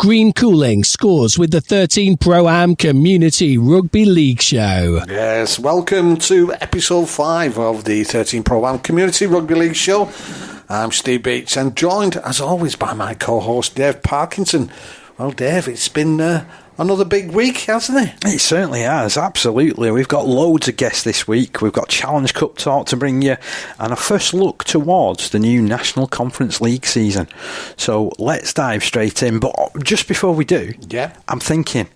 Green Cooling scores with the 13 Pro-Am Community Rugby League Show. Yes, welcome to episode 5 of the 13 Pro-Am Community Rugby League Show. I'm Steve Beech and joined, as always, by my co-host Dave Parkinson. Well, Dave, it's been another big week, hasn't it? It certainly has, absolutely. We've got loads of guests this week. We've got Challenge Cup talk to bring you and a first look towards the new National Conference League season. So let's dive straight in. But just before we do, I'm thinking,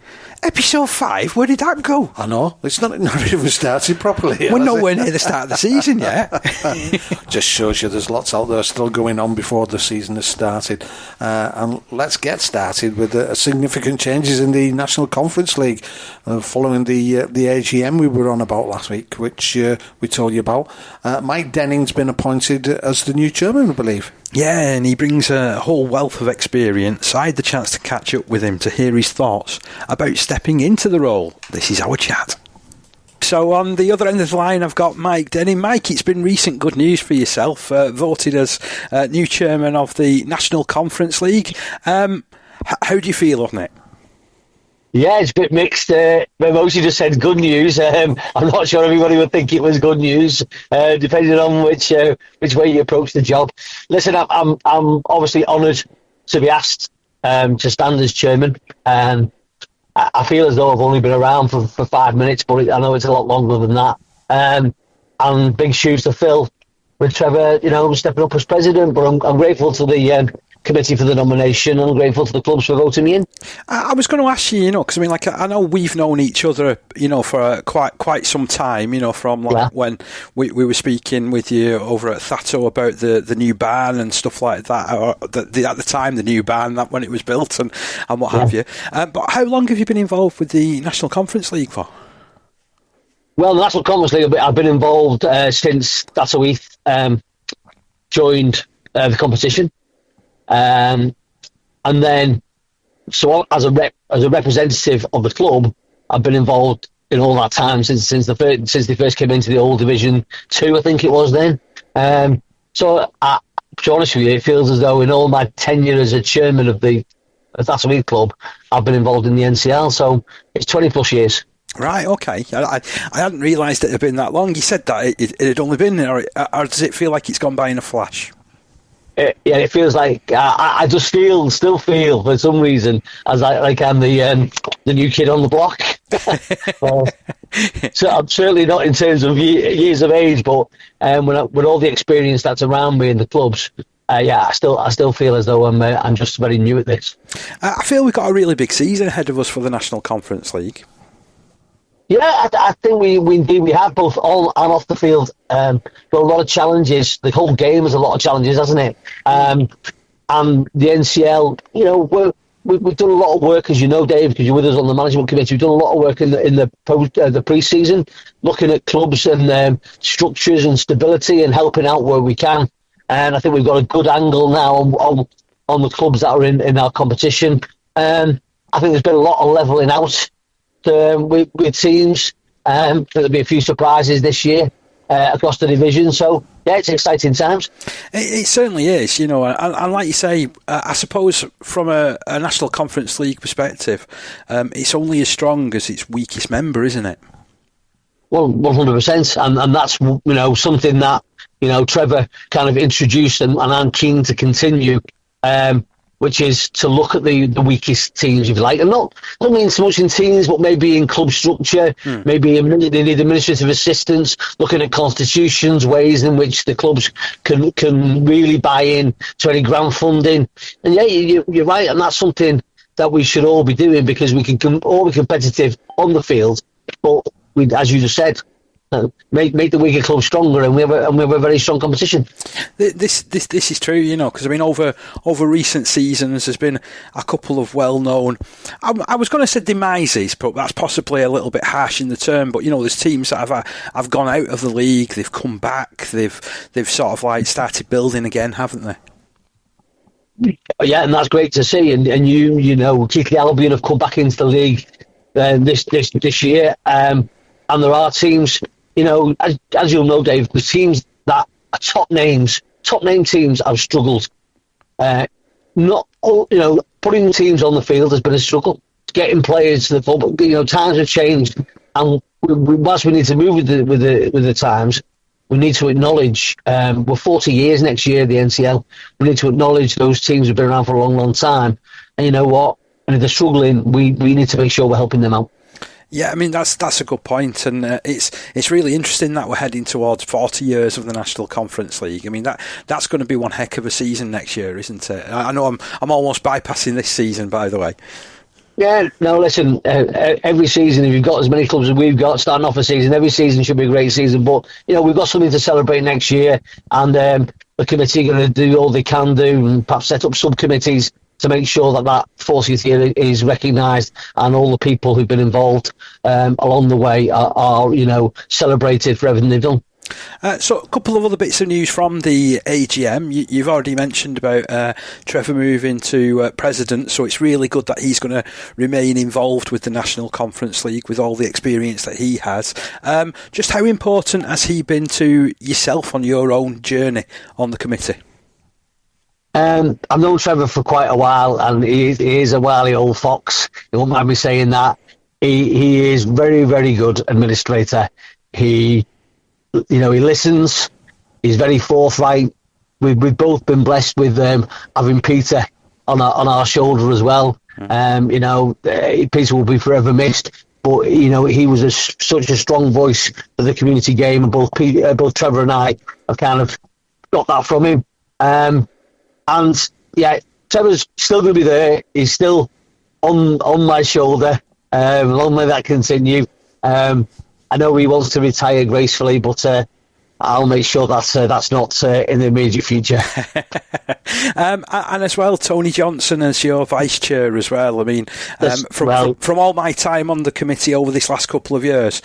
episode 5, where did that go? I know, it's not even started properly. We're nowhere near the start of the season yet. Just shows you there's lots out there still going on before the season has started. And let's get started with significant changes in the National Conference League following the AGM we were on about last week, which we told you about. Mike Denning's been appointed as the new chairman, I believe. Yeah, and he brings a whole wealth of experience. I had the chance to catch up with him to hear his thoughts about stepping into the role. This is our chat. So on the other end of the line, I've got Mike Denning. Mike, it's been recent good news for yourself, voted as new chairman of the National Conference League. How do you feel on it? Yeah, it's a bit mixed. Mostly just said good news. I'm not sure everybody would think it was good news, depending on which way you approach the job. Listen, I'm obviously honoured to be asked to stand as chairman. I feel as though I've only been around for 5 minutes, but I know it's a lot longer than that. And big shoes to fill with Trevor, stepping up as president. But I'm grateful to the committee for the nomination, and I'm grateful to the clubs for voting me in. I was going to ask you, because I know we've known each other, for quite some time, from when we were speaking with you over at Thatto about the new barn and stuff like that, or at the time the new barn, that when it was built and what have you. But how long have you been involved with the National Conference League for? Well, the National Conference League, I've been involved since Thatto Heath joined the competition. And then, so as a representative of the club, I've been involved in all that time since they first came into the old Division 2, I think it was then. So, to be honest with you, it feels as though in all my tenure as a chairman of the Thatto Heath club, I've been involved in the NCL. So it's 20 plus years. Right, okay. I hadn't realised it had been that long. You said that it had only been, or does it feel like it's gone by in a flash? It feels like I just still feel for some reason as I'm the new kid on the block. So I'm certainly not in terms of years of age, but with all the experience that's around me in the clubs, I still feel as though I'm just very new at this. I feel we've got a really big season ahead of us for the National Conference League. Yeah, I think we have both on and off the field. Got a lot of challenges. The whole game has a lot of challenges, hasn't it? And the NCL, we've done a lot of work, as you know, Dave, because you're with us on the management committee. We've done a lot of work in the pre-season, looking at clubs and structures and stability and helping out where we can. And I think we've got a good angle now on the clubs that are in our competition. I think there's been a lot of levelling out with teams. There'll be a few surprises this year across the division. So, yeah, it's exciting times. It certainly is, and like you say, I suppose from a National Conference League perspective, it's only as strong as its weakest member, isn't it? Well, 100%. And that's, something that, Trevor kind of introduced and I'm keen to continue. Which is to look at the weakest teams, if you like. And I don't mean so much in teams, but maybe in club structure, maybe they need administrative assistance, looking at constitutions, ways in which the clubs can really buy in to any grant funding. And yeah, you're right, and that's something that we should all be doing because we can all be competitive on the field, but as you just said, make the weaker club stronger, and we have a very strong competition. This is true, because over recent seasons there's been a couple of well-known. I was going to say demises, but that's possibly a little bit harsh in the term. But there's teams that have gone out of the league, they've come back, they've sort of like started building again, haven't they? Yeah, and that's great to see. And Keighley Albion have come back into the league this year, and there are teams. As you'll know, Dave, the teams that are top name teams have struggled. Not all, putting teams on the field has been a struggle. Getting players to the football, times have changed, and whilst we need to move with the times, we need to acknowledge we're 40 years next year, the NCL. We need to acknowledge those teams have been around for a long, long time, and you know what? And if they're struggling, we need to make sure we're helping them out. Yeah, I mean that's a good point, and it's really interesting that we're heading towards 40 years of the National Conference League. I mean that's going to be one heck of a season next year, isn't it? I know I'm almost bypassing this season, by the way. Yeah, no, listen, every season, if you've got as many clubs as we've got starting off a season, every season should be a great season. But, we've got something to celebrate next year, and the committee are going to do all they can do and perhaps set up subcommittees to make sure that 40th year is recognised, and all the people who've been involved along the way are celebrated for everything they've done. So a couple of other bits of news from the AGM. You've already mentioned about Trevor moving to president, so it's really good that he's going to remain involved with the National Conference League with all the experience that he has. Just how important has he been to yourself on your own journey on the committee? I've known Trevor for quite a while, and he is a wily old fox. You won't mind me saying that. He is very, very good administrator. He listens. He's very forthright. We've both been blessed with having Peter on our shoulder as well. Peter will be forever missed. But he was such a strong voice for the community game, and both Trevor and I have kind of got that from him. And yeah, Trevor's still going to be there. He's still on my shoulder. Long may that continue. I know he wants to retire gracefully, but I'll make sure that's not in the immediate future. And as well, Tony Johnson as your vice chair as well. I mean, from all my time on the committee over this last couple of years,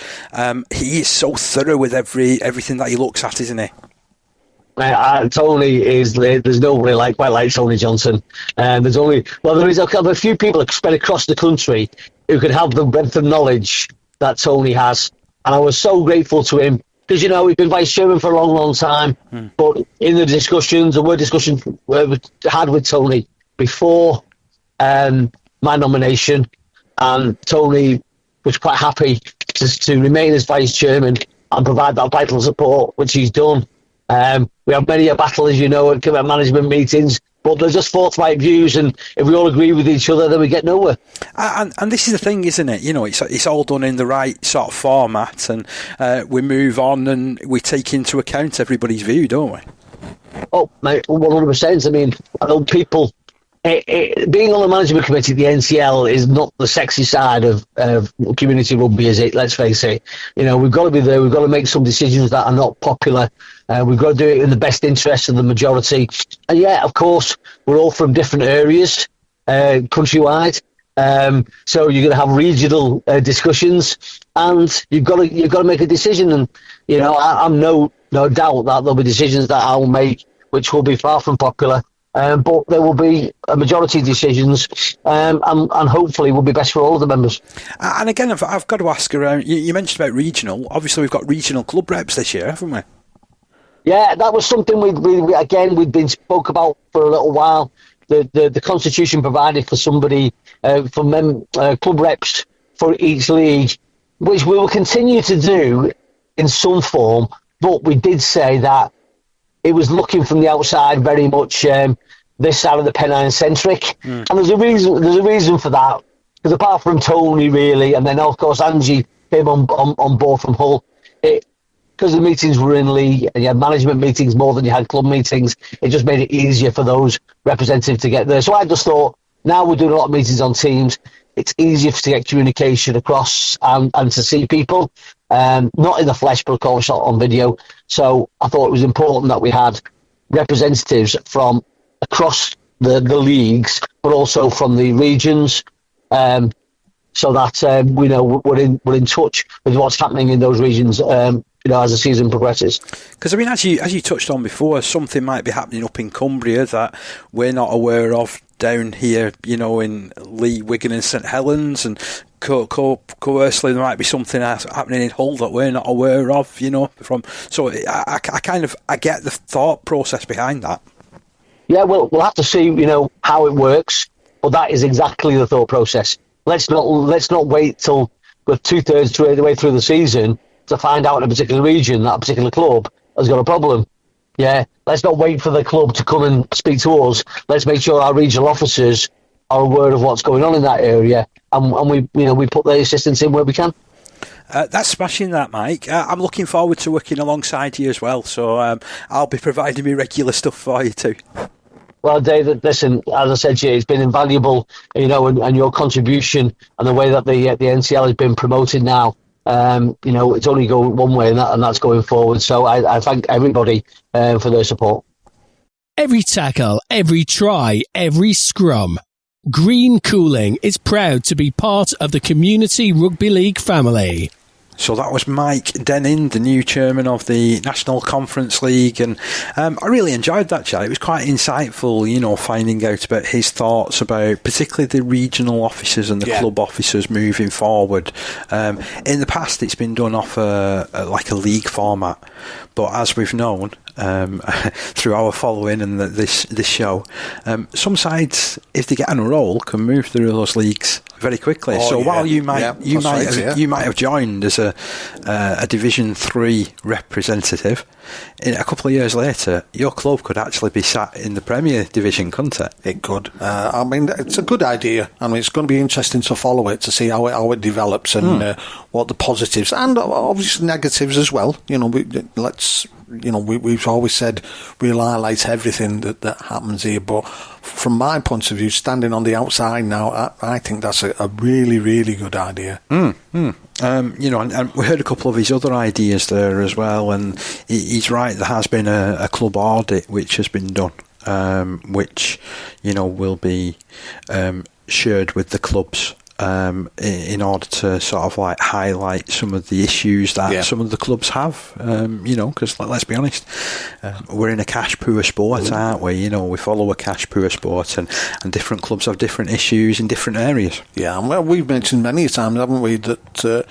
he is so thorough with everything that he looks at, isn't he? Tony is. There's nobody quite like Tony Johnson. There is a few people spread across the country who can have the breadth of knowledge that Tony has, and I was so grateful to him because he's been vice chairman for a long, long time. But in the discussions we had with Tony before my nomination, and Tony was quite happy to remain as vice chairman and provide that vital support, which he's done. We have many a battle, as you know, at management meetings, but they're just forthright views, and if we all agree with each other, then we get nowhere. And this is the thing, isn't it? It's all done in the right sort of format, and we move on and we take into account everybody's view, don't we? Oh, mate, 100%. I mean, I know people. Being on the management committee at the NCL is not the sexy side of community rugby, is it? Let's face it. We've got to be there. We've got to make some decisions that are not popular. We've got to do it in the best interest of the majority. And yeah, of course, we're all from different areas, countrywide. So you're going to have regional discussions, and you've got to make a decision. And I'm no doubt that there'll be decisions that I'll make which will be far from popular. But there will be a majority decisions, and hopefully will be best for all of the members. And again, I've got to ask around. You mentioned about regional. Obviously, we've got regional club reps this year, haven't we? Yeah, that was something we'd been spoke about for a little while. The constitution provided for somebody club reps for each league, which we will continue to do in some form. But we did say that it was looking from the outside very much this side of the Pennine centric, and there's a reason for that. Because apart from Tony, really, and then of course Angie came on board from Hull, because the meetings were in league and you had management meetings more than you had club meetings, it just made it easier for those representatives to get there. So I just thought, now we're doing a lot of meetings on Teams, it's easier to get communication across and to see people, not in the flesh, but of course on video. So I thought it was important that we had representatives from across the leagues, but also from the regions, so that we're in touch with what's happening in those regions. As the season progresses. Because I mean, as you touched on before, something might be happening up in Cumbria that we're not aware of down here. In Lee, Wigan, and St Helens, and conversely, there might be something happening in Hull that we're not aware of. So I get the thought process behind that. Yeah, we'll have to see. How it works. But that is exactly the thought process. Let's not wait till we're 2/3 the way through the season to find out in a particular region that a particular club has got a problem. Yeah, let's not wait for the club to come and speak to us. Let's make sure our regional officers are aware of what's going on in that area, and we put the assistance in where we can. That's smashing that, Mike. I'm looking forward to working alongside you as well, so I'll be providing me regular stuff for you too. Well, David, listen, as I said to you, it's been invaluable, and your contribution and the way that the NCL has been promoted now, it's only going one way, and that's going forward. So I thank everybody for their support. Every tackle, every try, every scrum. Green Cooling is proud to be part of the Community Rugby League family. So that was Mike Denning, the new chairman of the National Conference League, and I really enjoyed that chat. It was quite insightful, finding out about his thoughts about particularly the regional officers and the club officers moving forward. In the past, it's been done off a league format, but as we've known through our following and this show, some sides, if they get on a roll, can move through those leagues very quickly. While you might have joined as a Division 3 representative, in a couple of years later, your club could actually be sat in the Premier Division, couldn't it? It could. It's a good idea. It's going to be interesting to follow it, to see how it develops and what the positives and obviously negatives as well. We've always said we'll highlight everything that happens here, but from my point of view, standing on the outside now, I think that's a really, really good idea. And we heard a couple of his other ideas there as well, and he's right, there has been a club audit which has been done, which will be shared with the clubs in order to sort of highlight some of the issues that some of the clubs have, because let's be honest, we're in a cash poor sport, aren't we? We follow a cash poor sport, and different clubs have different issues in different areas. Yeah, well, we've mentioned many times, haven't we, that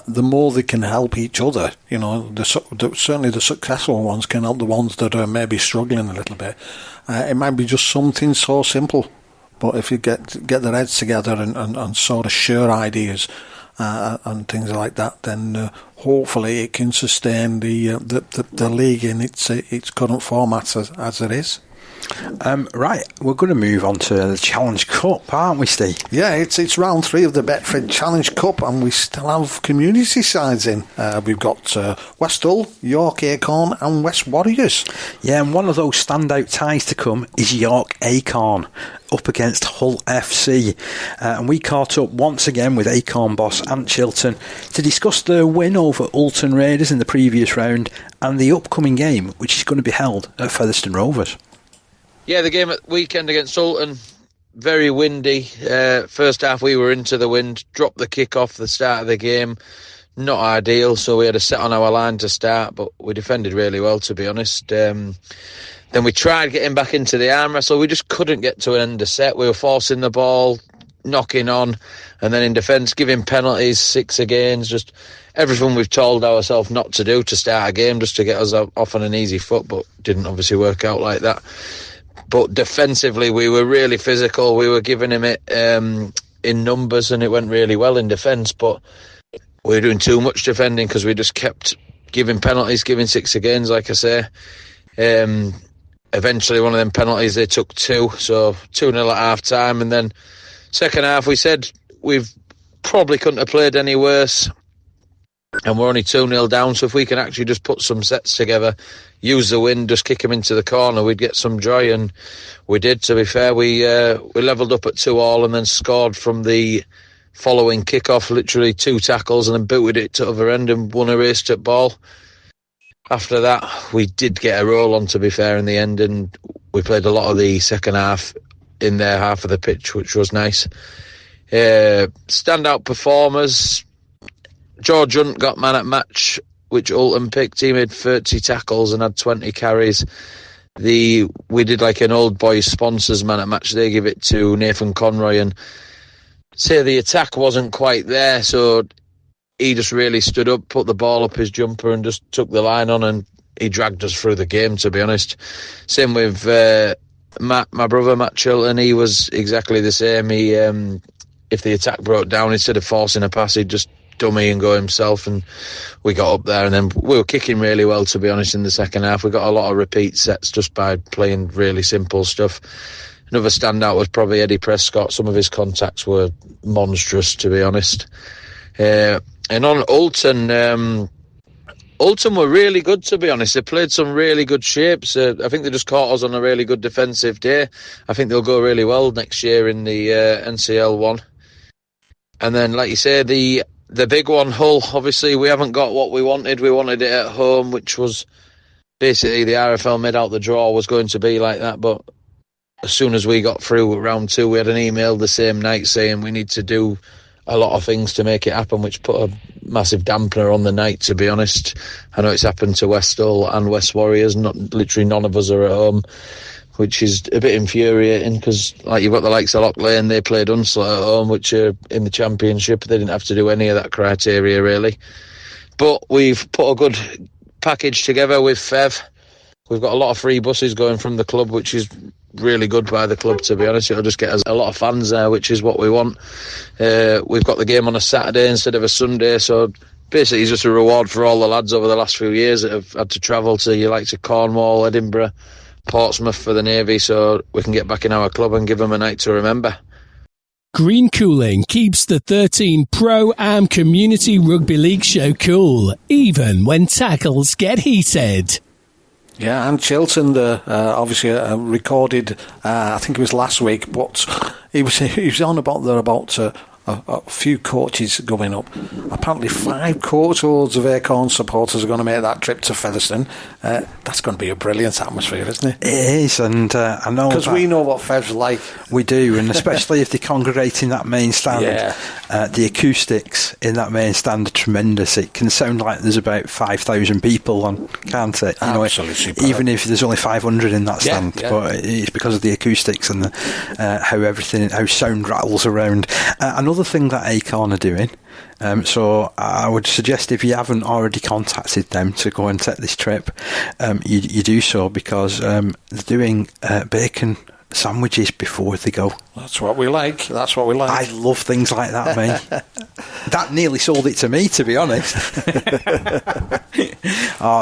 the more they can help each other, certainly the successful ones can help the ones that are maybe struggling a little bit. It might be just something so simple. But if you get their heads together and sort of share ideas and things like that, then hopefully it can sustain the league in its current format as it is. Right, we're going to move on to the Challenge Cup, aren't we, Steve? Yeah, it's round 3 of the Betfred Challenge Cup, and we still have community sides in. We've got West Hull, York Acorn and West Warriors. Yeah, and one of those standout ties to come is York Acorn up against Hull FC. And we caught up once again with Acorn boss Ant Chilton to discuss their win over Oulton Raiders in the previous round and the upcoming game, which is going to be held at Featherstone Rovers. Yeah, the game at weekend against Oulton, very windy. First half we were into the wind, dropped the kick off the start of the game. Not ideal, so we had a set on our line to start, but we defended really well, to be honest. Then we tried getting back into the arm wrestle. We just couldn't get to an end of set. We were forcing the ball, knocking on, and then in defence, giving penalties, 6 against, just everything we've told ourselves not to do to start a game, just to get us off on an easy foot, but didn't obviously work out like that. But defensively, we were really physical. We were giving him it in numbers, and it went really well in defence. But we were doing too much defending because we just kept giving penalties, giving 6 against, like I say. Eventually, one of them penalties, they took 2, so 2-0 at half-time. And then second half, we said we've probably couldn't have played any worse. And we're only 2-0 down, so if we can actually just put some sets together, use the wind, just kick them into the corner, we'd get some joy, and we did, to be fair. We levelled up at 2-2 and then scored from the following kick-off, literally 2 tackles, and then booted it to the other end and won a race to ball. After that, we did get a roll on, to be fair, in the end, and we played a lot of the second half in their half of the pitch, which was nice. Standout performers, George Hunt got man at match, which Oulton picked. He made 30 tackles and had 20 carries. We did like an old boys sponsors man at match. They give it to Nathan Conroy, and say the attack wasn't quite there, so he just really stood up, put the ball up his jumper and just took the line on, and he dragged us through the game, to be honest. Same with my brother Matt Chilton, he was exactly the same. He, if the attack broke down, instead of forcing a pass, he'd just dummy and go himself, and we got up there, and then we were kicking really well, to be honest. In the second half, we got a lot of repeat sets just by playing really simple stuff. Another standout was probably Eddie Prescott. Some of his contacts were monstrous, to be honest. And on Oulton, Oulton were really good, to be honest. They played some really good shapes. I think they just caught us on a really good defensive day. I think they'll go really well next year in the NCL one. And then, like you say, the big one, Hull, obviously we haven't got what we wanted. We wanted it at home, which was basically the RFL made out the draw was going to be like that. But as soon as we got through round 2, we had an email the same night saying we need to do a lot of things to make it happen, which put a massive dampener on the night, to be honest. I know it's happened to West Hull and West Warriors. Literally none of us are at home, which is a bit infuriating because, like, you've got the likes of Loch Lane, they played Hunslet at home, which are in the Championship. They didn't have to do any of that criteria, really. But we've put a good package together with Fev. We've got a lot of free buses going from the club, which is really good by the club, to be honest. It'll just get us a lot of fans there, which is what we want. We've got the game on a Saturday instead of a Sunday, so basically it's just a reward for all the lads over the last few years that have had to travel to your likes of Cornwall, Edinburgh, Portsmouth for the Navy, so we can get back in our club and give them a night to remember. Green Cooling keeps the 13 Pro-Am Community Rugby League show cool, even when tackles get heated. Yeah, Ant Chilton, obviously recorded, I think it was last week, but he was on about a few coaches going up. Apparently 5 coachloads of Acorn supporters are going to make that trip to Featherstone. That's going to be a brilliant atmosphere, isn't it? It is, and I know because we know what Fev's like. We do, and especially if they congregate in that main stand. Yeah. The acoustics in that main stand are tremendous. It can sound like there's about 5,000 people on, can't it? Absolutely. Even if there's only 500 in that stand, yeah. But it's because of the acoustics and how sound rattles around. Another thing that Acorn are doing, so I would suggest if you haven't already contacted them to go and take this trip, you do so, because they're doing bacon sandwiches before they go. That's what we like. I love things like that, mate. That nearly sold it to me, to be honest.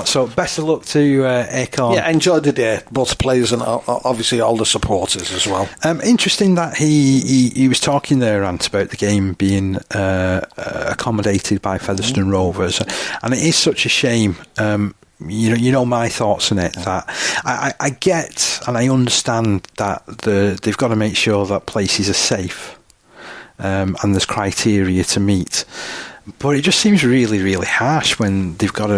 So best of luck to Acorn. Yeah, enjoy the day, both players and obviously all the supporters as well. Interesting that he was talking there, Ant, about the game being accommodated by Featherstone Rovers, and it is such a shame. You know my thoughts on it. That I get and I understand that they've got to make sure that places are safe, and there's criteria to meet. But it just seems really, really harsh when they've got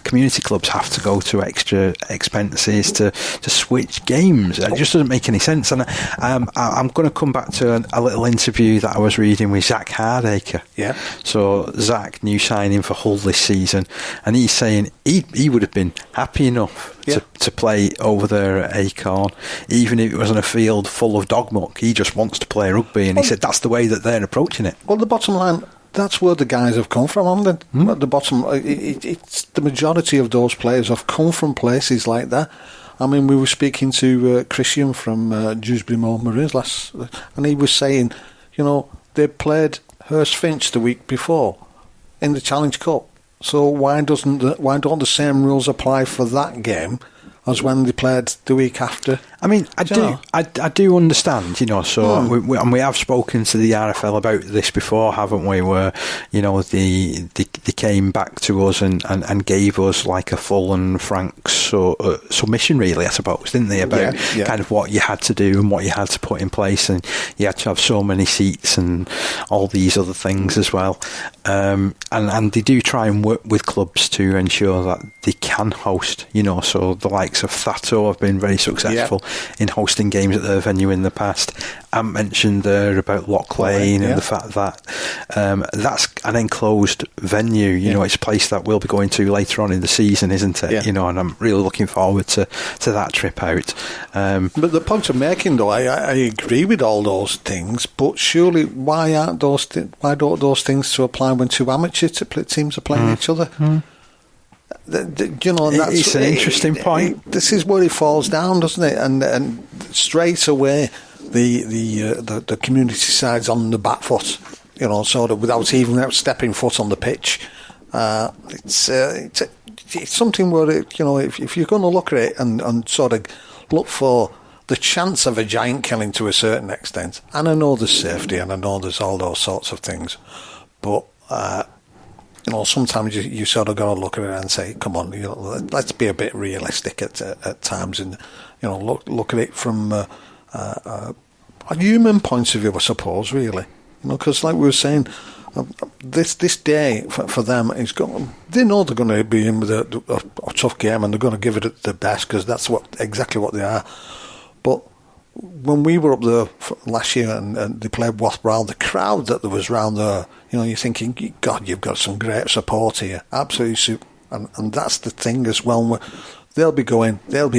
community clubs have to go to extra expenses to switch games. It just doesn't make any sense. And I'm going to come back to a little interview that I was reading with Zach Hardacre. Yeah. So Zach, new signing for Hull this season, and he's saying he would have been happy enough to play over there at Acorn, even if it was on a field full of dog muck. He just wants to play rugby, and he said that's the way that they're approaching it. Well, the bottom line, that's where the guys have come from, haven't they? At the bottom, it's the majority of those players have come from places like that. I mean, we were speaking to Christian from Dewsbury Moor Marines and he was saying, they played Hurst Finch the week before in the Challenge Cup. So why don't the same rules apply for that game as when they played the week after? I mean, I do understand, so we have spoken to the RFL about this before, haven't we, where, they came back to us and gave us like a full and frank submission, really, I suppose, didn't they, about kind of what you had to do and what you had to put in place, and you had to have so many seats and all these other things as well. And they do try and work with clubs to ensure that they can host, so the likes of Thato have been very successful in hosting games at their venue in the past. Ant mentioned there about Loch Lane and the fact that that's an enclosed venue. It's a place that we'll be going to later on in the season, isn't it? And I'm really looking forward to that trip out. But the point I'm making, though, I agree with all those things, but surely why don't those things to apply when two amateur teams are playing each other? It's an interesting point. This is where it falls down, doesn't it? And straight away, the community side's on the back foot. Sort of without even stepping foot on the pitch. It's something where if you're going to look at it and sort of look for the chance of a giant killing to a certain extent, and I know there's safety and I know there's all those sorts of things, but sometimes you sort of got to look at it and say, come on, let's be a bit realistic at times, and look at it from a human point of view, I suppose, really, because like we were saying. This day for them is they know they're going to be in with a tough game and they're going to give it the best because that's exactly what they are. But when we were up there last year and they played Wathbrow, the crowd that there was round there, you're thinking, God, you've got some great support here, absolutely super. And that's the thing as well. They'll be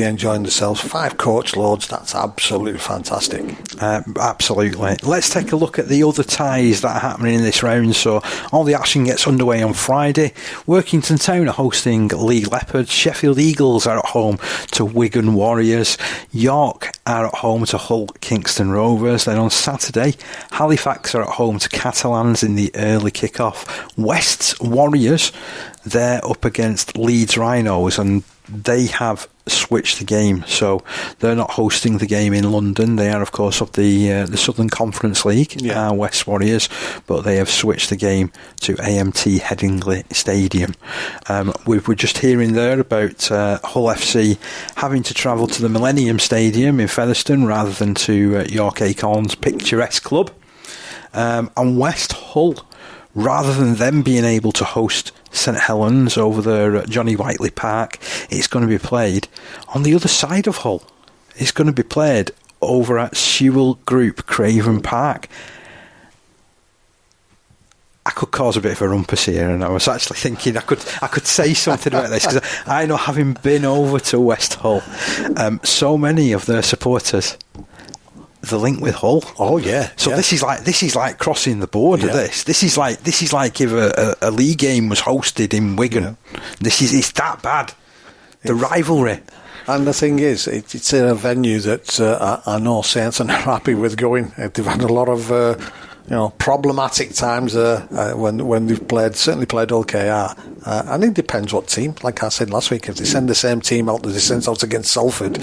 enjoying themselves. 5 coach loads, that's absolutely fantastic. Absolutely. Let's take a look at the other ties that are happening in this round. So all the action gets underway on Friday. Workington Town are hosting Leigh Leopards. Sheffield Eagles are at home to Wigan Warriors. York are at home to Hull Kingston Rovers. Then on Saturday, Halifax are at home to Catalans in the early kick-off. West's Warriors, they're up against Leeds Rhinos, and they have switched the game, so they're not hosting the game in London. They are, of course, of the Southern Conference League, West Warriors, but they have switched the game to AMT Headingley Stadium. We were just hearing there about Hull FC having to travel to the Millennium Stadium in Featherstone rather than to York Acorn's picturesque club. And West Hull, rather than them being able to host St Helens over there at Johnny Whiteley Park, it's going to be played on the other side of Hull. It's going to be played over at Sewell Group Craven Park. I could cause a bit of a rumpus here, and I was actually thinking I could say something about this, because I know, having been over to West Hull, so many of their supporters, the link with Hull. Oh yeah. So this is like crossing the border. Yeah. This is like if a league game was hosted in Wigan. Yeah. It's that bad. The rivalry. And the thing is, it's a venue that I know Saints are not happy with going. They've had a lot of problematic times there when they've certainly played OKR. And it depends what team. Like I said last week, if they send the same team out that they sent out against Salford,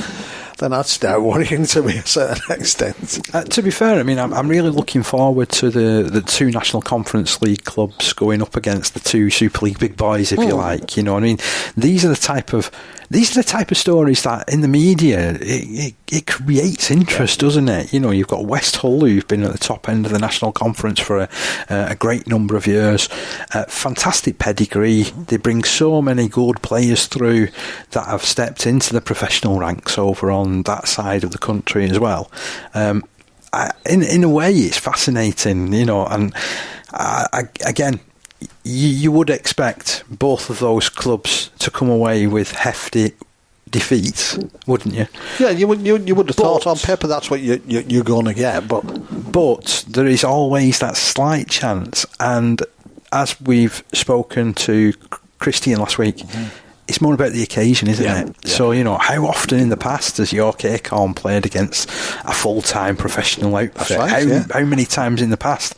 then I'd start worrying to a certain extent. To be fair, I mean, I'm really looking forward to the 2 National Conference League clubs going up against the 2 Super League big boys, if you like. I mean, these are the type of stories that in the media it creates interest, doesn't it? You've got West Hull, who've been at the top end of the National Conference for a great number of years. Fantastic pedigree. They bring so many good players through that have stepped into the professional ranks over on that side of the country as well. In a way, it's fascinating, and again, you would expect both of those clubs to come away with hefty defeats, wouldn't you? Yeah, you would have thought on paper that's what you're going to get, but there is always that slight chance, and as we've spoken to Christian last week, it's more about the occasion, isn't it? Yeah. So, how often in the past has York Acorn played against a full-time professional outfit? Right, how many times in the past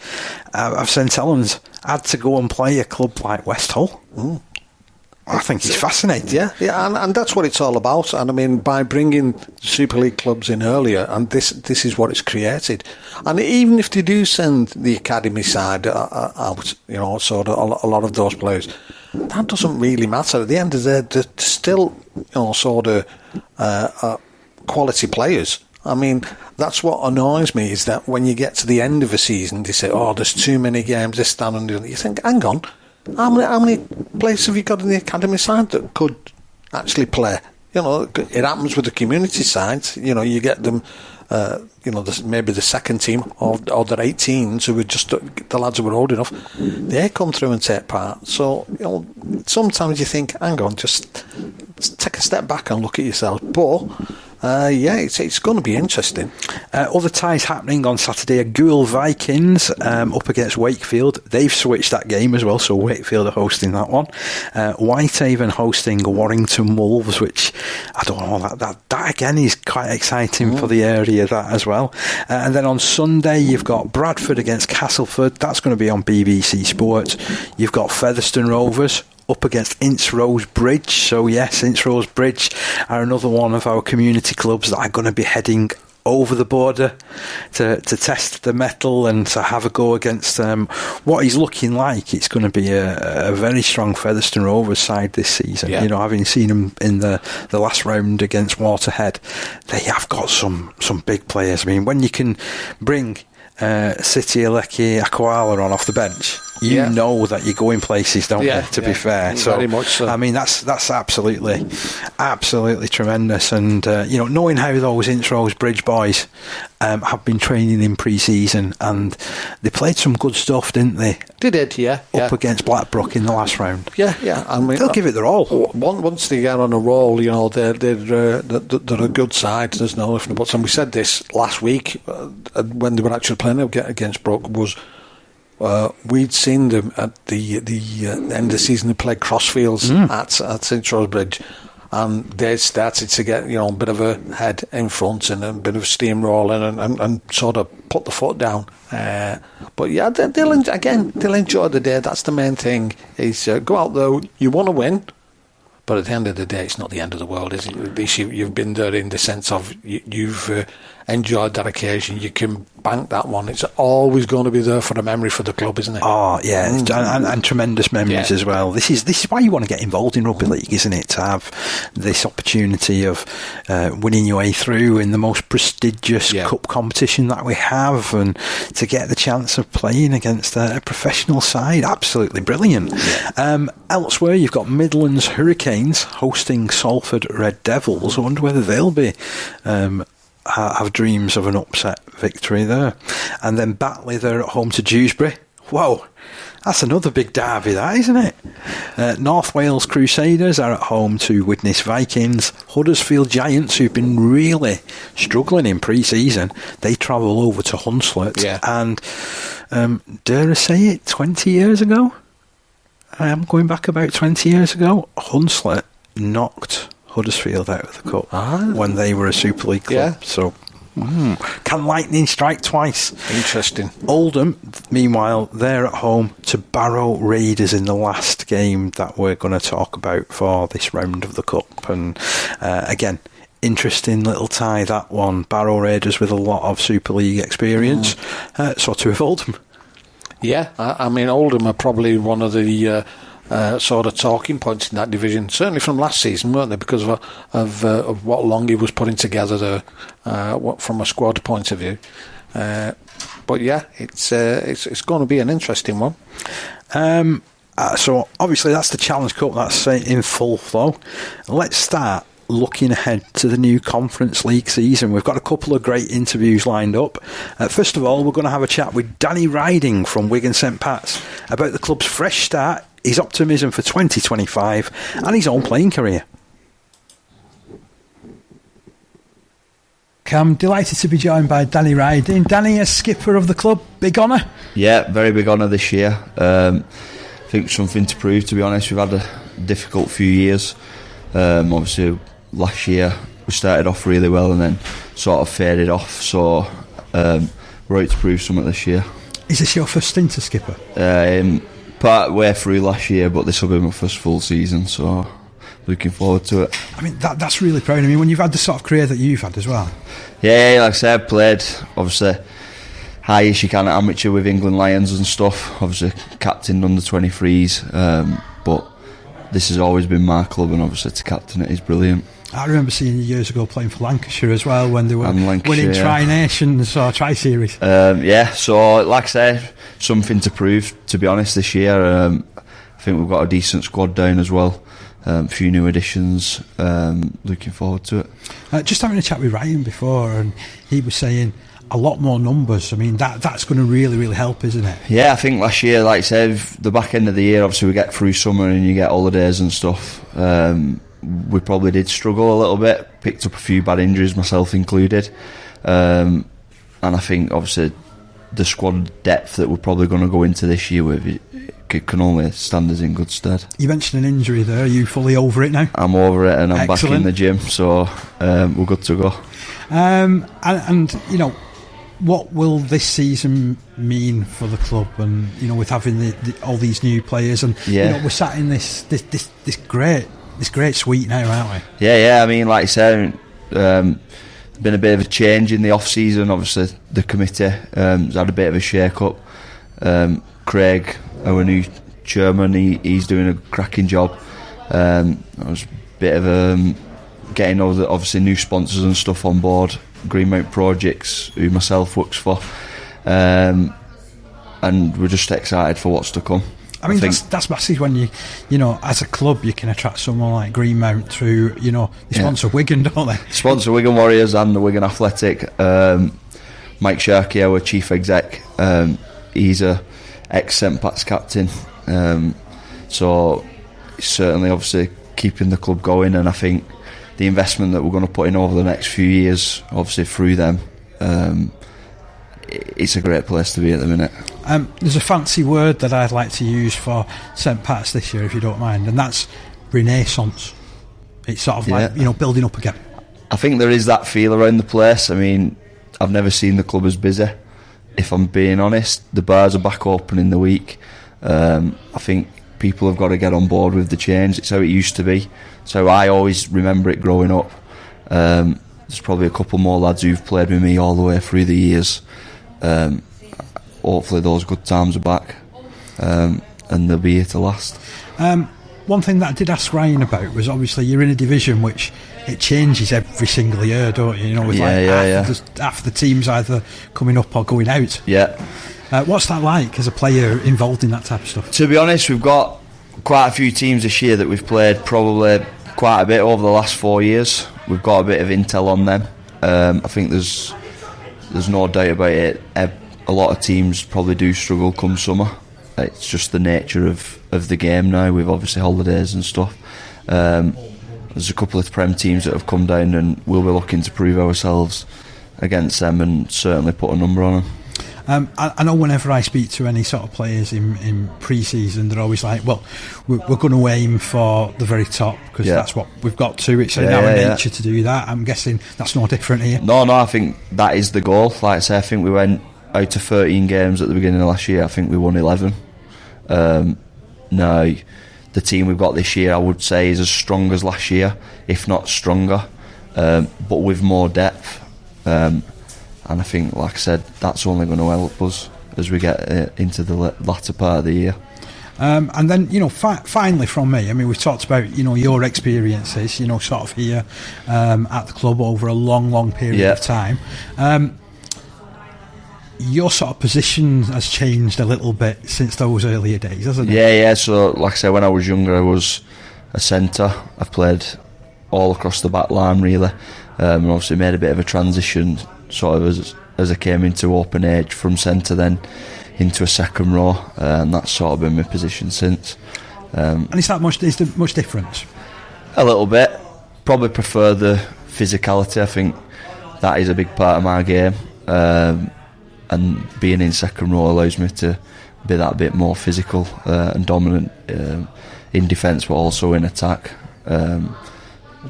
have St Helens had to go and play a club like West Hull? I think it's fascinating. Yeah, and that's what it's all about. And I mean, by bringing Super League clubs in earlier, and this is what it's created. And even if they do send the academy side out, sort of a lot of those players, that doesn't really matter. At the end of the day, they're still, sort of quality players. I mean, that's what annoys me, is that when you get to the end of a season, they say, "Oh, there's too many games, this, that, and the other." You think, hang on. How many players have you got in the academy side that could actually play? It happens with the community sides. You get them, maybe the second team or the 18s who were just the lads who were old enough. They come through and take part. So, sometimes you think, hang on, just take a step back and look at yourself. But It's going to be interesting. Other ties happening on Saturday are Goole Vikings up against Wakefield. They've switched that game as well, so Wakefield are hosting that one. Whitehaven hosting Warrington Wolves, which I don't know, that again is quite exciting for the area, that as well. And then on Sunday you've got Bradford against Castleford. That's going to be on BBC Sports. You've got Featherstone Rovers up against Ince Rose Bridge. So yes, Ince Rose Bridge are another one of our community clubs that are going to be heading over the border to test the mettle and to have a go against what is looking like it's going to be a very strong Featherstone Rovers side this season. You know, having seen them in the last round against Waterhead, they have got some big players. I mean, when you can bring City Aleki Akwala on off the bench, you know that you're going places, don't you, to be fair. So, very much so. I mean, that's absolutely tremendous. And, knowing how those Ince Rose Bridge boys have been training in pre-season, and they played some good stuff, didn't they? They did, yeah. Up against Blackbrook in the last round. Yeah. I mean, they'll give it their all. Once they get on a roll, you know, they're a good side. There's no ifs and buts. And we said this last week when they were actually playing against Brook was. We'd seen them at the end of the season. They played Crossfields at St Charles Bridge, and they started to get a bit of a head in front and a bit of steamrolling and sort of put the foot down. But yeah, they'll enjoy the day. That's the main thing. Is go out there. You want to win. But at the end of the day, it's not the end of the world, is it? At least you've been there in the sense of you've enjoyed that occasion. You can bank that one. It's always going to be there for a memory for the club, isn't it? Oh, yeah, and tremendous memories as well. This is why you want to get involved in rugby league, isn't it? To have this opportunity of winning your way through in the most prestigious cup competition that we have, and to get the chance of playing against a professional side. Absolutely brilliant. Elsewhere, you've got Midlands Hurricanes hosting Salford Red Devils. I wonder whether they'll be have dreams of an upset victory there. And then Batley, they're at home to Dewsbury. Whoa, that's another big derby, that, isn't it? North Wales Crusaders are at home to Widnes Vikings. Huddersfield Giants, who've been really struggling in pre-season, they travel over to Hunslet. And dare I say it, 20 years ago? I am going back about 20 years ago. Hunslet knocked Huddersfield out of the cup when they were a Super League club. So, can lightning strike twice? Interesting. Oldham, meanwhile, they're at home to Barrow Raiders in the last game that we're going to talk about for this round of the cup. And again, interesting little tie, that one. Barrow Raiders with a lot of Super League experience. So too have Oldham. Yeah, I mean, Oldham are probably one of the sort of talking points in that division, certainly from last season, weren't they? Because of what Longy was putting together there, from a squad point of view. But yeah, it's going to be an interesting one. So obviously that's the Challenge Cup, that's in full flow. Let's start looking ahead to the new Conference League season. We've got a couple of great interviews lined up. First of all, we're going to have a chat with Danny Ryding from Wigan St Pats about the club's fresh start, his optimism for 2025 and his own playing career. I'm delighted to be joined by Danny Ryding. Danny, as skipper of the club, big honour? Yeah, very big honour this year. I think something to prove, to be honest. We've had a difficult few years. Obviously last year we started off really well and then sort of faded off, so we're out to prove something this year. Is this your first stint as skipper? Part way through last year, but this will be my first full season, so looking forward to it. I mean, that's really proud of me when you've had the sort of career that you've had as well. Yeah, like I said, I've played obviously highest you can at amateur with England Lions and stuff, obviously captained under 23s, but this has always been my club, and obviously to captain it is brilliant. I remember seeing you years ago playing for Lancashire as well when they were winning Tri-Nations or Tri-Series. So like I said, something to prove, to be honest, this year. I think we've got a decent squad down as well. A few new additions. Looking forward to it. Just having a chat with Ryan before, and he was saying a lot more numbers. I mean, that's going to really, really help, isn't it? Yeah, I think last year, like I said, the back end of the year, obviously we get through summer and you get holidays and stuff. we probably did struggle a little bit, picked up a few bad injuries, myself included, and I think obviously the squad depth that we're probably going to go into this year with can only stand us in good stead. You mentioned an injury there. Are you fully over it now? I'm over it, and I'm Excellent. back in the gym, so we're good to go. And you know, what will this season mean for the club? And you know, with having all these new players, and you know, we're sat in this great suite now, aren't we? Yeah. I mean, like I said, been a bit of a change in the off season. Obviously, the committee has had a bit of a shake up. Craig, our new chairman, he's doing a cracking job. It was a bit of getting all the obviously new sponsors and stuff on board. Greenmount Projects, who myself works for, and we're just excited for what's to come. I mean, that's massive when you know, as a club, you can attract someone like Greenmount through, you know, they sponsor Wigan, don't they? Sponsor Wigan Warriors and the Wigan Athletic. Mike Sharkey, our chief exec, he's a ex-St Pats captain, so he's certainly obviously keeping the club going, and I think the investment that we're going to put in over the next few years, obviously through them, it's a great place to be at the minute. There's a fancy word that I'd like to use for St Pats this year, if you don't mind, and that's renaissance. It's sort of like, you know, building up again. I think there is that feel around the place. I mean, I've never seen the club as busy, if I'm being honest. The bars are back open in the week. I think people have got to get on board with the change. It's how it used to be. So I always remember it growing up. There's probably a couple more lads who've played with me all the way through the years. Hopefully those good times are back, and they'll be here to last. One thing that I did ask Ryan about was, obviously you're in a division which it changes every single year, don't you? You know, with half the teams either coming up or going out. Yeah. What's that like as a player involved in that type of stuff? To be honest, we've got quite a few teams this year that we've played probably quite a bit over the last 4 years. We've got a bit of intel on them. I think there's no doubt about it. A lot of teams probably do struggle come summer. It's just the nature of the game now, with obviously holidays and stuff. There's a couple of Prem teams that have come down, and we'll be looking to prove ourselves against them and certainly put a number on them. I know whenever I speak to any sort of players in pre-season, they're always like, well, we're going to aim for the very top, because that's what we've got to. It's in our nature to do that. I'm guessing that's no different here. No, I think that is the goal. Like I say, I think we went out to 13 games at the beginning of last year. I think we won 11. Now, the team we've got this year, I would say, is as strong as last year, if not stronger, but with more depth. And I think, like I said, that's only going to help us as we get into the latter part of the year. And then, you know, finally from me, I mean, we've talked about, you know, your experiences, you know, sort of here at the club over a long period of time. Your sort of position has changed a little bit since those earlier days, hasn't it? Yeah. So, like I said, when I was younger, I was a centre. I've played all across the back line, really, and obviously made a bit of a transition, sort of as I came into open age from centre, then into a second row, and that's sort of been my position since. And is there much difference? A little bit. Probably prefer the physicality. I think that is a big part of my game. And being in second row allows me to be that bit more physical and dominant in defence, but also in attack. I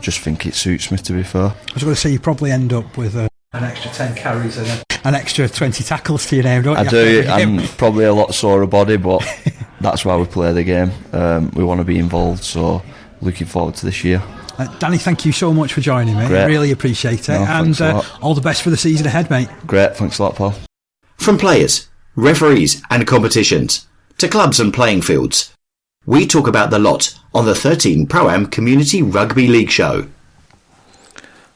just think it suits me, to be fair. I was going to say, you probably end up with an extra 10 carries and an extra 20 tackles to you now, don't you? I do. I'm probably a lot sorer body, but that's why we play the game. We want to be involved, so looking forward to this year. Danny, thank you so much for joining me. Great. Really appreciate it. No, and all the best for the season ahead, mate. Great, thanks a lot, Paul. From players, referees and competitions, to clubs and playing fields, we talk about the lot on the 13 Pro-Am Community Rugby League Show.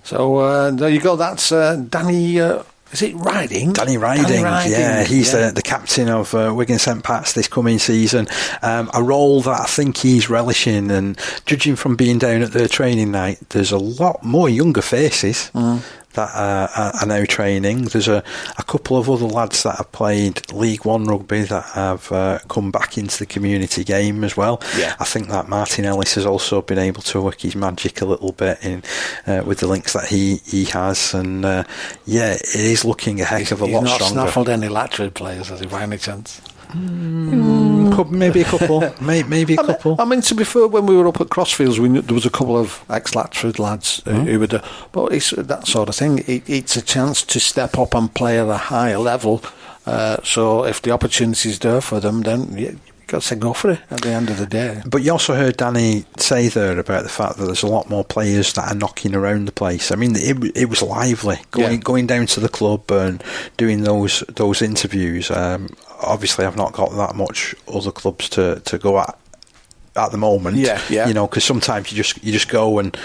So there you go, that's Danny, is it Ryding? Danny Ryding, yeah. He's the captain of Wigan St Pats this coming season. A role that I think he's relishing, and judging from being down at the training night, there's a lot more younger faces that are now training. There's a couple of other lads that have played League One rugby that have come back into the community game as well. Yeah. I think that Martin Ellis has also been able to work his magic a little bit in with the links that he has, and it is looking a heck of a lot stronger. He's not snaffled any Latrid players, has he, by any chance? Maybe a couple. Maybe a couple. I mean, to be fair, when we were up at Crossfields, there was a couple of ex-Latford lads who were there. But it's that sort of thing. It's a chance to step up and play at a higher level. So if the opportunity is there for them, then you've got to go for it at the end of the day. But you also heard Danny say there about the fact that there's a lot more players that are knocking around the place. I mean, it was lively going down to the club and doing those interviews. Obviously, I've not got that much other clubs to go at the moment. Yeah. You know, because sometimes you just go and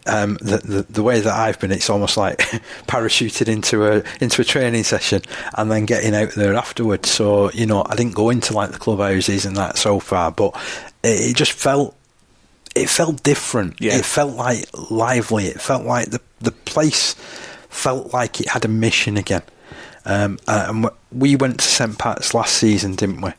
the way that I've been, it's almost like parachuted into a training session and then getting out there afterwards. So, you know, I didn't go into like the clubhouses and that so far, but it just felt different. Yeah. It felt like lively. It felt like the place felt like it had a mission again. And we went to St Pats last season, didn't we?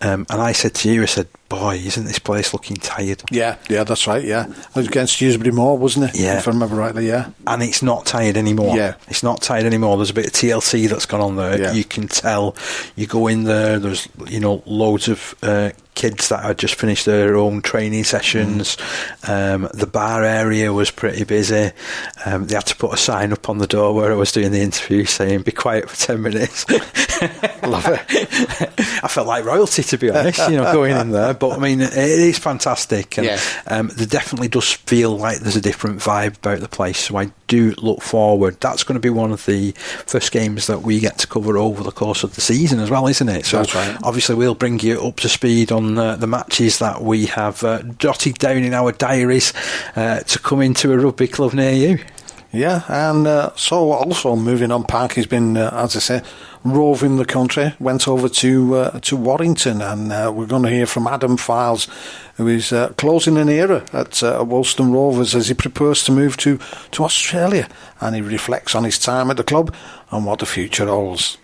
And I said to you, I said, boy, isn't this place looking tired? Yeah, that's right, yeah. It was against Dewsbury Moor, wasn't it? Yeah. If I remember rightly, yeah. And it's not tired anymore. Yeah. It's not tired anymore. There's a bit of TLC that's gone on there. Yeah. You can tell. You go in there, there's, you know, loads of kids that had just finished their own training sessions. The bar area was pretty busy. They had to put a sign up on the door where I was doing the interview saying, be quiet for 10 minutes. Love it. I felt like royalty, to be honest, you know, going in there. But I mean, it is fantastic, and there definitely does feel like there's a different vibe about the place. So I do look forward. That's going to be one of the first games that we get to cover over the course of the season as well, isn't it? So that's right. Obviously we'll bring you up to speed on the matches that we have jotted down in our diaries to come into a rugby club near you. Yeah, and so also moving on, Parky's been, as I say, roving the country, went over to Warrington, and we're going to hear from Adam Files, who is closing an era at Oulton Rovers as he prepares to move to Australia, and he reflects on his time at the club and what the future holds.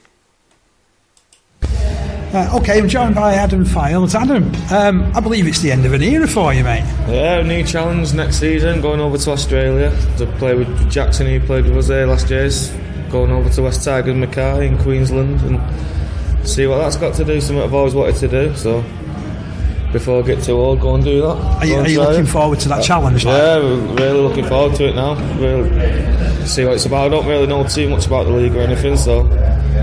Okay, I'm joined by Adam Files. Adam, I believe it's the end of an era for you, mate. Yeah, new challenge next season, going over to Australia to play with Jackson, who played with us there last year. Going over to West Tigers Mackay in Queensland and see what that's got to do, something I've always wanted to do. So before I get too old, go and do that. Are you looking forward to that challenge? Yeah, really looking forward to it now. Really see what it's about. I don't really know too much about the league or anything, so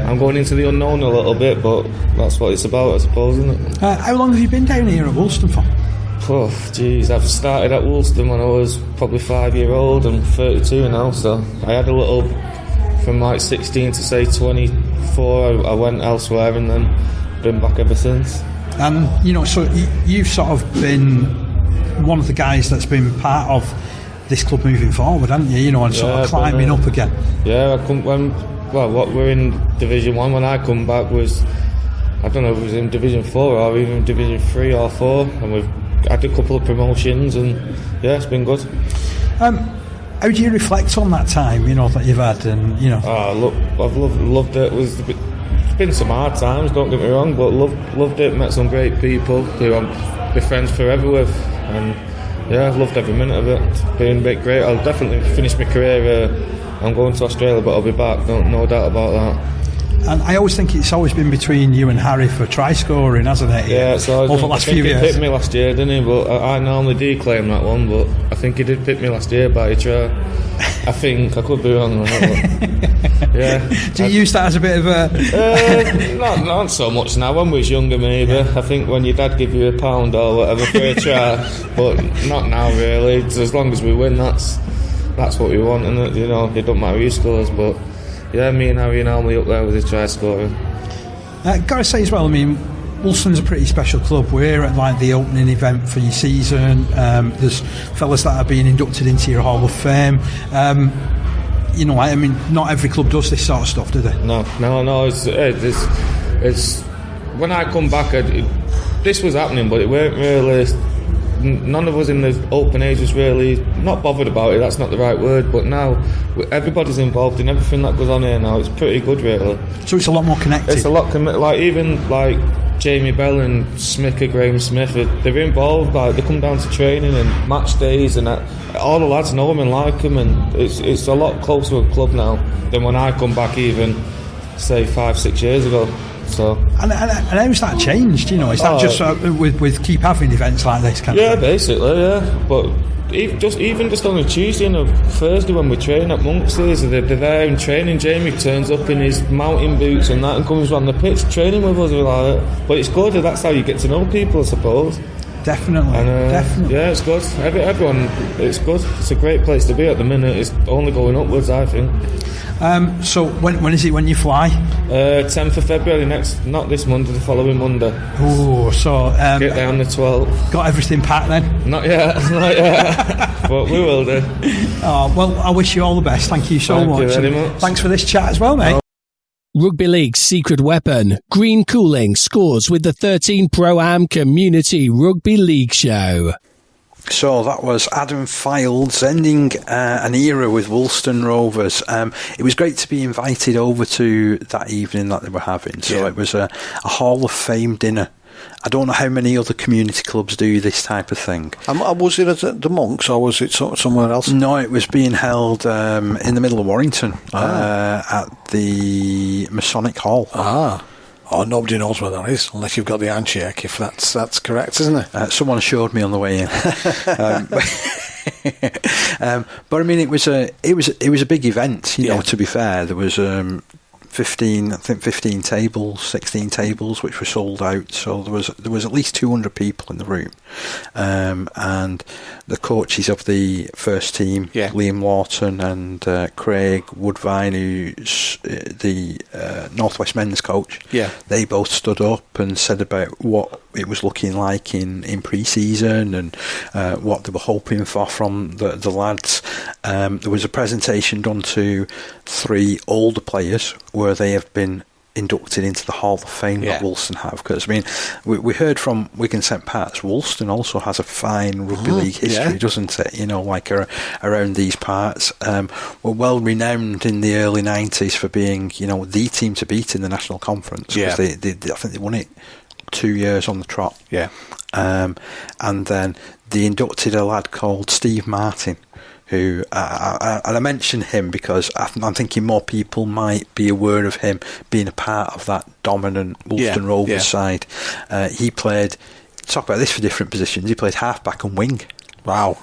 I'm going into the unknown a little bit, but that's what it's about, I suppose, isn't it? How long have you been down here at Woolston for? Oh, jeez, I've started at Woolston when I was probably 5-year-old. I'm 32 now, so I had a little, from like 16 to say 24, I went elsewhere and then been back ever since. And, you know, so you've sort of been one of the guys that's been part of this club moving forward, haven't you? You know, and sort of climbing up again. Yeah, what we're in Division 1 when I come back was, I don't know if it was in Division 4 or even Division 3 or 4, and we've had a couple of promotions, and yeah, it's been good. How do you reflect on that time, you know, that you've had, and you know? I've loved it. It's been some hard times, don't get me wrong, but loved it. Met some great people who I'll be friends forever with, and yeah, I've loved every minute of it. It's been a bit great. I'll definitely finish my career. I'm going to Australia, but I'll be back. No doubt about that. And I always think it's always been between you and Harry for try scoring, hasn't it? Yeah, so over the last few years. He picked me last year, didn't he? But I normally do claim that one, but I think he did pick me last year by a try. I think I could be wrong on that. Yeah. Do you use that as a bit of a? Not so much now. When we was younger, maybe. Yeah. I think when your dad give you £1 or whatever for a try, but not now really. As long as we win, that's what we want, and you know, it don't matter who scores, but. Yeah, me and Harry are normally up there with his try scoring. Got to say as well, I mean, Woolston's a pretty special club. We're at like the opening event for your season. There's fellas that are being inducted into your Hall of Fame. You know, I mean, not every club does this sort of stuff, do they? No. It's when I come back, this was happening, but it weren't really none of us in the open age was really not bothered about it. That's not the right word, but now everybody's involved in everything that goes on here now. It's pretty good, really. So it's a lot more connected. It's a lot even Jamie Bell and Graham Smith, they're involved. Like, they come down to training and match days, and all the lads know them and like them, and it's a lot closer a club now than when I come back, even say 5-6 years ago. So and how's that changed? Is that just with keep having events like this? Basically, yeah. But even just on a Tuesday and a Thursday when we train at Monks's, they're there in training. Jamie turns up in his mountain boots and that, and comes on the pitch training with us. But it's good. That's how you get to know people, I suppose. Definitely. Yeah, it's good. Everyone, it's good. It's a great place to be at the minute. It's only going upwards, I think. So when is it when you fly? 10th of February not this Monday, the following Monday. Oh, so get there on the 12th. Got everything packed then? Not yet. But we will do. Oh, well, I wish you all the best. Thank you so much. Thank you very much. Thanks for this chat as well, mate. Rugby League's secret weapon, Green Cooling, scores with the 13 Pro-Am Community Rugby League Show. So that was Adam Fields ending an era with Oulton Rovers. It was great to be invited over to that evening that they were having. So it was a Hall of Fame dinner. I don't know how many other community clubs do this type of thing. Was it at the Monks or was it somewhere else? No, it was being held in the middle of Warrington at the Masonic Hall. Oh, nobody knows where that is unless you've got the handshake. If that's correct, isn't it? Someone showed me on the way in. But I mean, it was a big event. To be fair, there was 15 tables, 16 tables, which were sold out. So there was at least 200 people in the room, and the coaches of the first team, Liam Lawton and Craig Woodvine, who's the Northwest men's coach, they both stood up and said about what it was looking like in pre-season and what they were hoping for from the lads. There was a presentation done to 3 older players where they have been inducted into the Hall of Fame that Woulton have. Because, I mean, we heard from Wigan St Pats, Woulton also has a fine rugby league history, doesn't it? Around these parts. Were well renowned in the early 90s for being, the team to beat in the National Conference. Because I think they won it 2 years on the trot. And then they inducted a lad called Steve Martin, who and I mention him because I'm thinking more people might be aware of him being a part of that dominant Oulton Rovers side. He played, talk about this for different positions, he played halfback and wing. Wow.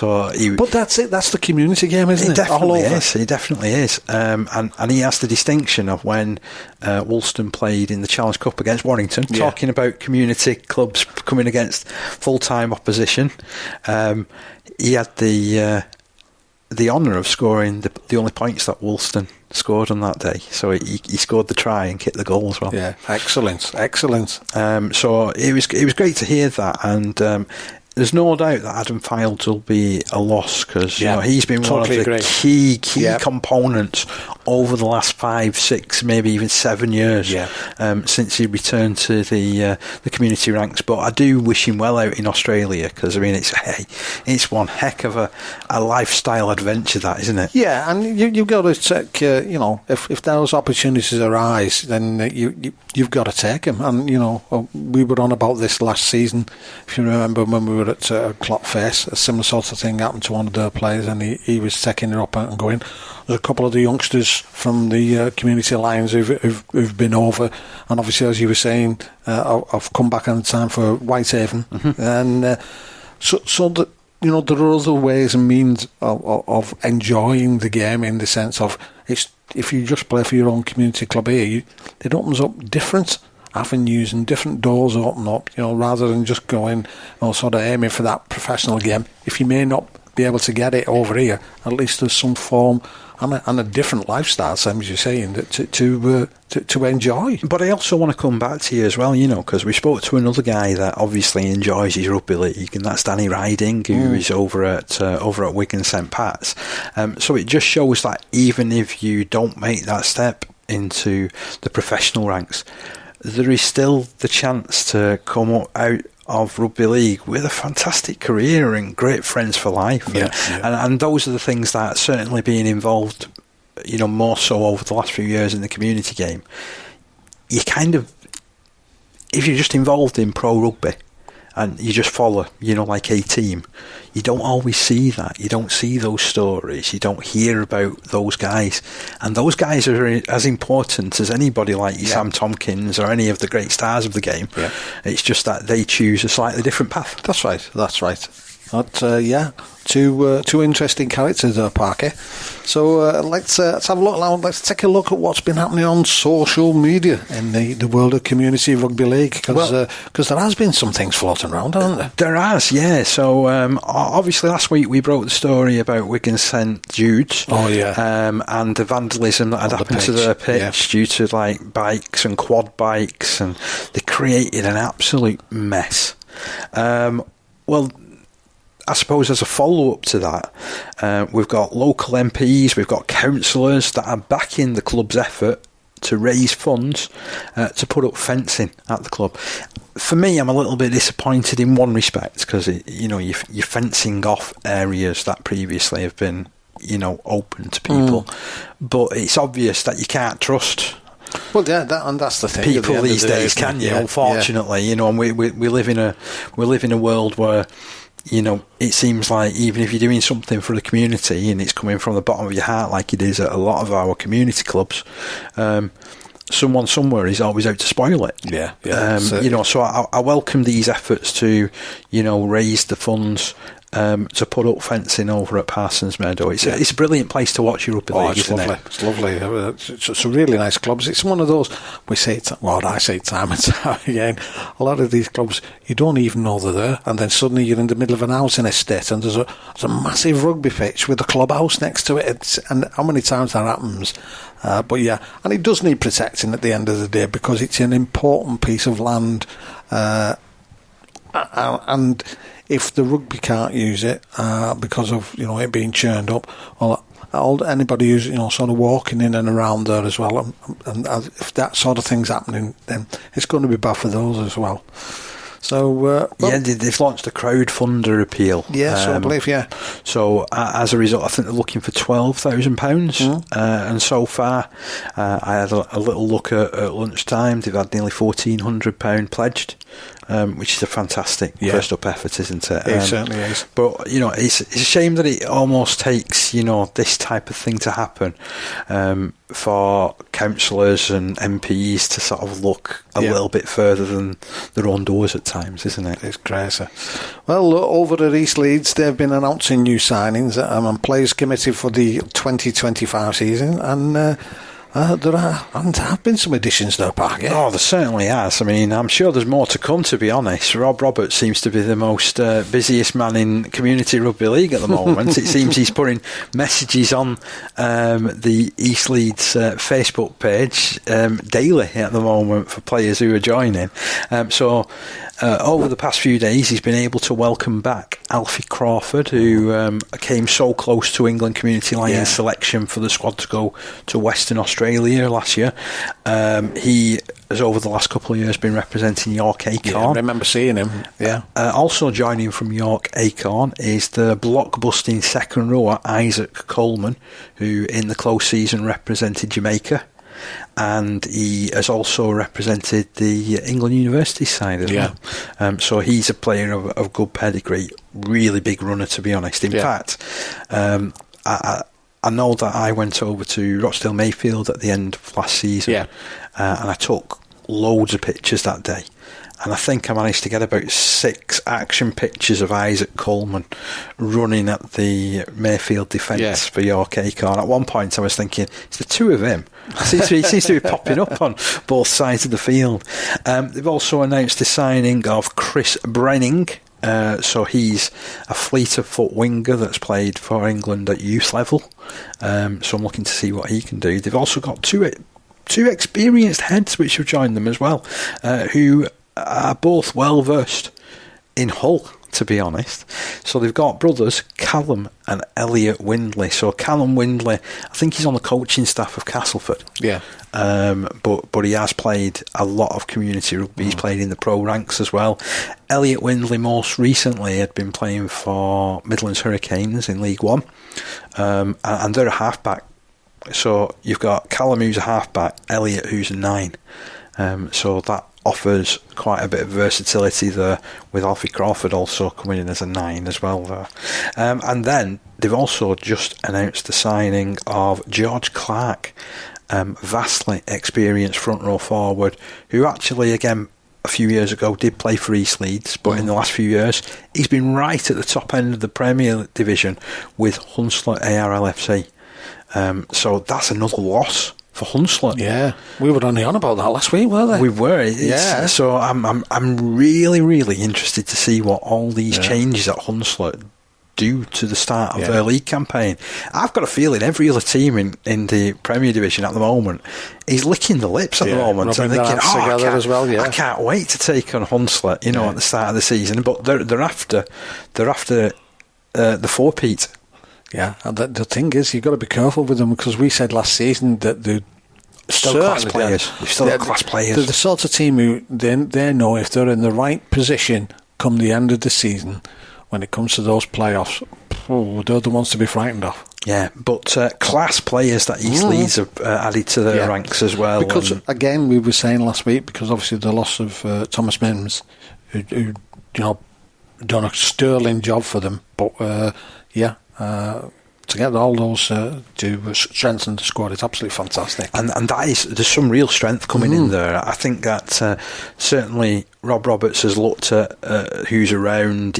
But that's it. That's the community game, isn't it? It definitely is. And he has the distinction of when Woulton played in the Challenge Cup against Warrington. Talking about community clubs coming against full-time opposition, he had the honour of scoring the only points that Woulton scored on that day. So he scored the try and kicked the goal as well. Yeah, excellent. So it was great to hear that, and there's no doubt that Adam Fields will be a loss because he's been one of the key components over the last 5, 6, maybe even 7 years since he returned to the community ranks. But I do wish him well out in Australia because I mean it's one heck of a lifestyle adventure, that, isn't it? Yeah, and you've got to take if those opportunities arise, then you've got to take them. And we were on about this last season, if you remember, when we were at Clockface. A similar sort of thing happened to one of their players, and he was taking it up and going. There's a couple of the youngsters from the Community Alliance who've been over, and obviously, as you were saying, I've come back on time for Whitehaven, and so that there are other ways and means of enjoying the game, in the sense of if you just play for your own community club here, it opens up different avenues and different doors open up, rather than just going sort of aiming for that professional game. If you may not be able to get it over here, at least there's some form and a different lifestyle, same as you're saying, to enjoy. But I also want to come back to you as well, because we spoke to another guy that obviously enjoys his rugby league, and that's Danny Ryding, who is over at Wigan St Pats. So it just shows that even if you don't make that step into the professional ranks, there is still the chance to come out of rugby league with a fantastic career and great friends for life. And those are the things that certainly being involved, more so over the last few years in the community game. You kind of, if you're just involved in pro rugby and you just follow, like a team, you don't always see that. You don't see those stories. You don't hear about those guys. And those guys are as important as anybody like Sam Tompkins or any of the great stars of the game. Yeah. It's just that they choose a slightly different path. That's right. But, two interesting characters there, Parky. So let's have a look now. Let's take a look at what's been happening on social media in the world of community rugby league, because there has been some things floating around, haven't there? There has, yeah. So obviously last week we broke the story about Wigan St Jude's. Oh yeah. And the vandalism that had happened to their pitch due to bikes and quad bikes, and they created an absolute mess. I suppose as a follow-up to that, we've got local MPs, we've got councillors that are backing the club's effort to raise funds to put up fencing at the club. For me, I'm a little bit disappointed in one respect, because you're fencing off areas that previously have been open to people, but it's obvious that you can't trust. Well, yeah, and that's the thing. People these days, can you? Unfortunately, and we live in a world where it seems like even if you're doing something for the community and it's coming from the bottom of your heart, like it is at a lot of our community clubs, someone somewhere is always out to spoil it. So I welcome these efforts to raise the funds to put up fencing over at Parsons Meadow. It's a brilliant place to watch your rugby league, isn't it? It's lovely. It's a really nice clubs. It's one of those, I say time and time again, a lot of these clubs, you don't even know they're there, and then suddenly you're in the middle of an housing estate and there's a massive rugby pitch with a clubhouse next to it. And how many times that happens? And it does need protecting at the end of the day, because it's an important piece of land, and if the rugby can't use it because of it being churned up, anybody who's sort of walking in and around there as well, and if that sort of thing's happening, then it's going to be bad for those as well. So they've launched a crowdfunder appeal. I believe. So as a result, I think they're looking for £12,000, and so far, I had a little look at lunchtime. They've had nearly £1,400 pledged, which is a fantastic first up effort, isn't it? It certainly is. But it's a shame that it almost takes this type of thing to happen for councillors and MPs to sort of look a little bit further than their own doors at times, isn't it? It's crazy. Well, over at East Leeds, they've been announcing new signings and players committed for the 2025 season, and there have been some additions though, Park. Oh, there certainly has. I mean, I'm sure there's more to come, to be honest. Rob Roberts seems to be the most busiest man in community rugby league at the moment. It seems he's putting messages on the East Leeds Facebook page daily at the moment for players who are joining. Over the past few days, he's been able to welcome back Alfie Crawford, who came so close to England Community Lions selection for the squad to go to Western Australia last year. He has, over the last couple of years, been representing York Acorn. Yeah, I remember seeing him. Also joining from York Acorn is the blockbusting second rower Isaac Coleman, who in the close season represented Jamaica. And he has also represented the England University side as well. So he's a player of good pedigree, really big runner, to be honest. In fact, I know that I went over to Rochdale Mayfield at the end of last season, and I took loads of pictures that day. And I think I managed to get about 6 action pictures of Isaac Coleman running at the Mayfield defence for York Acorn. At one point I was thinking, it's the two of him. He seems to be popping up on both sides of the field. They've also announced the signing of Chris Brenning. So he's a fleet of foot winger that's played for England at youth level. So I'm looking to see what he can do. They've also got two experienced heads which have joined them as well, who are both well versed in Hull, to be honest. So they've got brothers Callum and Elliot Windley. So Callum Windley, I think he's on the coaching staff of Castleford. Yeah. But he has played a lot of community rugby. He's played in the pro ranks as well. Elliot Windley most recently had been playing for Midlands Hurricanes in League One, and they're a halfback. So you've got Callum, who's a halfback, Elliot, who's a 9. So that offers quite a bit of versatility there, with Alfie Crawford also coming in as a 9 as well there. And then they've also just announced the signing of George Clark, vastly experienced front row forward, who actually, again, a few years ago did play for East Leeds, but in the last few years he's been right at the top end of the Premier Division with Hunslet ARLFC. So that's another loss for Hunslet. Yeah, we were only on about that last week, weren't we? We were. Yeah. So I'm really, really interested to see what all these changes at Hunslet do to the start of their league campaign. I've got a feeling every other team in the Premier Division at the moment is licking the lips at the moment and thinking, I can't wait to take on Hunslet, at the start of the season. But they're after the four-peat. Yeah, and the thing is, you've got to be careful with them, because we said last season that they're still class players. They're still class players. They're the sort of team who they know if they're in the right position come the end of the season, when it comes to those playoffs, they're the ones to be frightened of. Yeah, but class players that East Leeds have added to their ranks as well. Because, again, we were saying last week, because obviously the loss of Thomas Mims, who done a sterling job for them, but to get all those to strengthen the squad, it's absolutely fantastic. And there's some real strength coming in there. I think that certainly Rob Roberts has looked at who's around.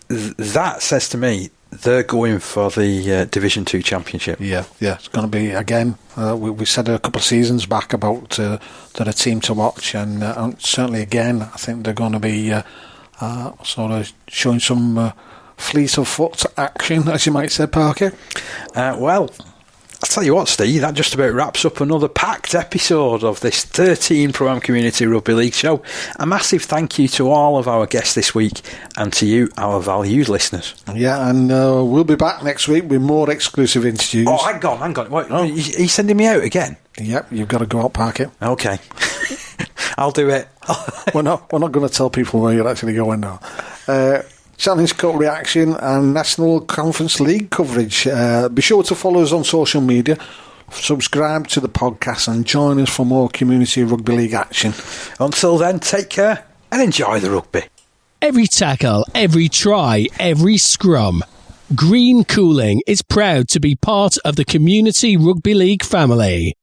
That says to me they're going for the Division 2 Championship. Yeah, it's going to be, again, we said a couple of seasons back about they're a team to watch, and certainly again I think they're going to be sort of showing some fleet of foot action, as you might say, Parker. Well, I'll tell you what, Steve, that just about wraps up another packed episode of this 13 Pro Am Community Rugby League show. A massive thank you to all of our guests this week, and to you, our valued listeners. Yeah, and we'll be back next week with more exclusive interviews. Oh, hang on. What, are you sending me out again? Yep, you've got to go out, Parker. Okay. I'll do it. We're not going to tell people where you're actually going now. Challenge Cup reaction and National Conference League coverage. Be sure to follow us on social media, subscribe to the podcast, and join us for more community rugby league action. Until then, take care and enjoy the rugby. Every tackle, every try, every scrum. Green Cooling is proud to be part of the Community Rugby League family.